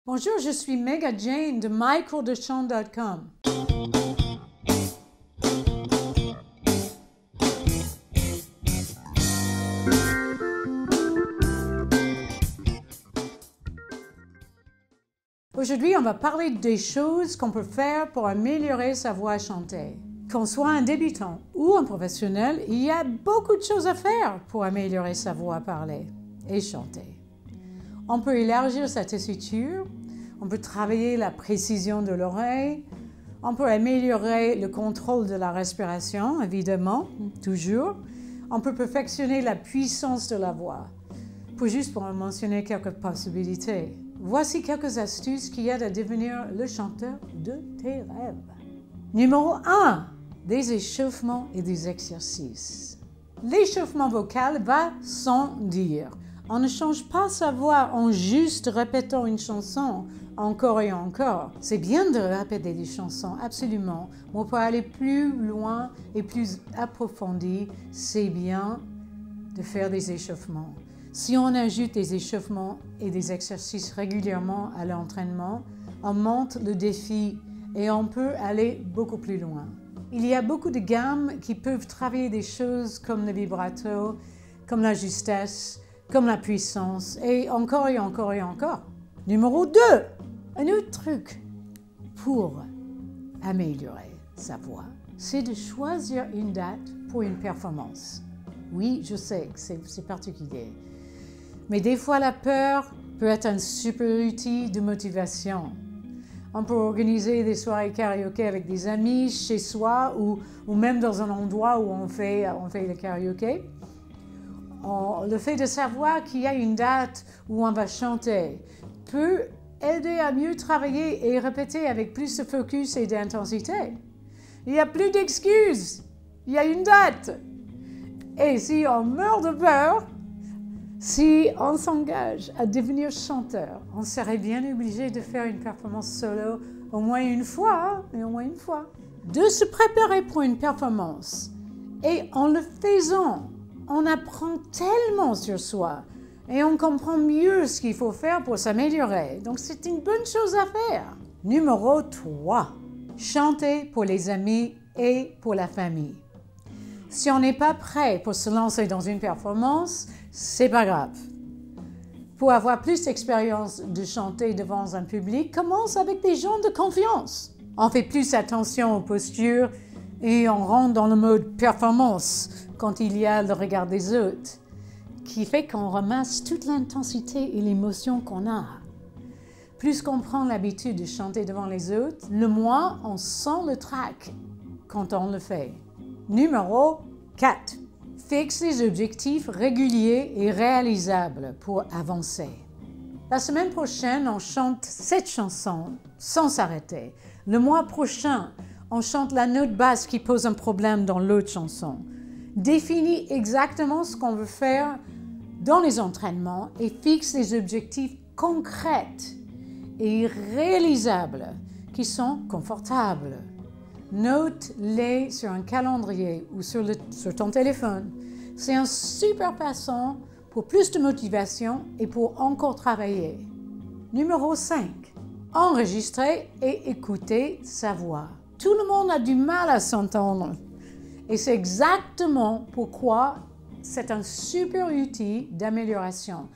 Bonjour, je suis Mega Jane de mycoursdechant.com. Aujourd'hui, on va parler des choses qu'on peut faire pour améliorer sa voix chantée. Qu'on soit un débutant ou un professionnel, il y a beaucoup de choses à faire pour améliorer sa voix parlée et chantée. On peut élargir sa tessiture, on peut travailler la précision de l'oreille, on peut améliorer le contrôle de la respiration, évidemment, toujours. On peut perfectionner la puissance de la voix. Juste pour en mentionner quelques possibilités. Voici quelques astuces qui aident à devenir le chanteur de tes rêves. Numéro 1. Des échauffements et des exercices. L'échauffement vocal va sans dire. On ne change pas sa voix en juste répétant une chanson encore et encore. C'est bien de répéter des chansons, absolument. Mais pour aller plus loin et plus approfondi, c'est bien de faire des échauffements. Si on ajoute des échauffements et des exercices régulièrement à l'entraînement, on monte le défi et on peut aller beaucoup plus loin. Il y a beaucoup de gammes qui peuvent travailler des choses comme le vibrato, comme la justesse, comme la puissance, et encore et encore et encore. Numéro 2, un autre truc pour améliorer sa voix, c'est de choisir une date pour une performance. Oui, je sais que c'est particulier. Mais des fois, la peur peut être un super outil de motivation. On peut organiser des soirées karaoké avec des amis chez soi ou même dans un endroit où on fait le karaoké. Le fait de savoir qu'il y a une date où on va chanter peut aider à mieux travailler et répéter avec plus de focus et d'intensité. Il n'y a plus d'excuses. Il y a une date. Et si on meurt de peur, si on s'engage à devenir chanteur, on serait bien obligé de faire une performance solo au moins une fois, De se préparer pour une performance et en le faisant, on apprend tellement sur soi et on comprend mieux ce qu'il faut faire pour s'améliorer. Donc c'est une bonne chose à faire. Numéro 3. Chanter pour les amis et pour la famille. Si on n'est pas prêt pour se lancer dans une performance, c'est pas grave. Pour avoir plus d'expérience de chanter devant un public, commence avec des gens de confiance. On fait plus attention aux postures et on rentre dans le mode performance quand il y a le regard des autres, qui fait qu'on ramasse toute l'intensité et l'émotion qu'on a. Plus qu'on prend l'habitude de chanter devant les autres, le moins on sent le trac quand on le fait. Numéro 4. Fixe des objectifs réguliers et réalisables pour avancer. La semaine prochaine, on chante cette chanson sans s'arrêter. Le mois prochain, on chante la note basse qui pose un problème dans l'autre chanson. Définis exactement ce qu'on veut faire dans les entraînements et fixe des objectifs concrets et réalisables qui sont confortables. Note-les sur un calendrier ou sur ton téléphone. C'est un super passant pour plus de motivation et pour encore travailler. Numéro 5. Enregistrer et écouter sa voix. Tout le monde a du mal à s'entendre. Et c'est exactement pourquoi c'est un super outil d'amélioration.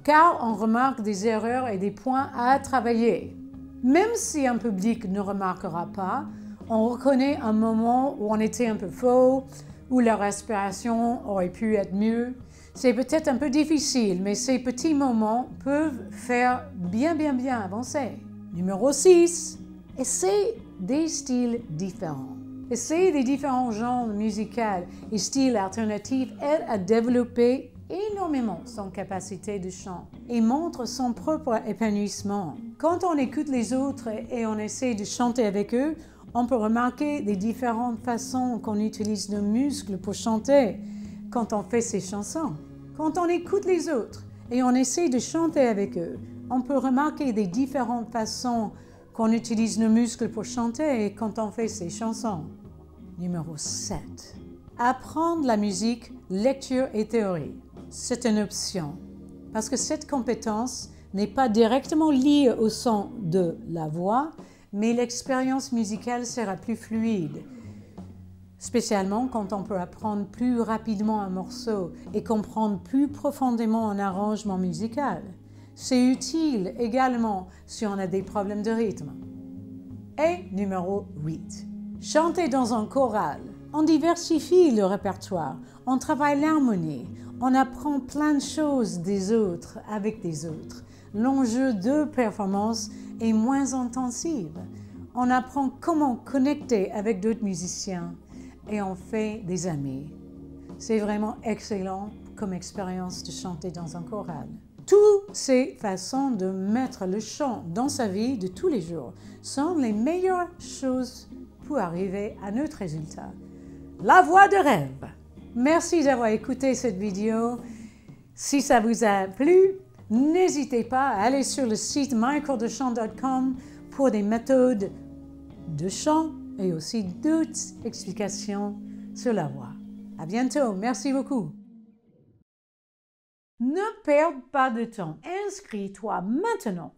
Car on remarque des erreurs et des points à travailler. Même si un public ne remarquera pas, on reconnaît un moment où on était un peu faux, où la respiration aurait pu être mieux. C'est peut-être un peu difficile, mais ces petits moments peuvent faire bien avancer. Numéro 6. Essaye des styles différents. Essayer des différents genres musicaux et styles alternatifs aide à développer énormément son capacité de chant et montre son propre épanouissement. Quand on écoute les autres et on essaie de chanter avec eux, on peut remarquer les différentes façons qu'on utilise nos muscles pour chanter quand on fait ces chansons. Quand on écoute les autres et on essaie de chanter avec eux, on peut remarquer les différentes façons qu'on utilise nos muscles pour chanter quand on fait ces chansons. Numéro 7. Apprendre la musique, lecture et théorie. C'est une option parce que cette compétence n'est pas directement liée au son de la voix, mais l'expérience musicale sera plus fluide, spécialement quand on peut apprendre plus rapidement un morceau et comprendre plus profondément un arrangement musical. C'est utile également si on a des problèmes de rythme. Et numéro 8. Chanter dans un choral. On diversifie le répertoire, on travaille l'harmonie, on apprend plein de choses des autres avec des autres. L'enjeu de performance est moins intensif. On apprend comment connecter avec d'autres musiciens et on fait des amis. C'est vraiment excellent comme expérience de chanter dans un choral. Toutes ces façons de mettre le chant dans sa vie de tous les jours sont les meilleures choses pour arriver à notre résultat. La voix de rêve. Merci d'avoir écouté cette vidéo. Si ça vous a plu, n'hésitez pas à aller sur le site mycoursdechant.com pour des méthodes de chant et aussi d'autres explications sur la voix. À bientôt. Merci beaucoup. Ne perds pas de temps. Inscris-toi maintenant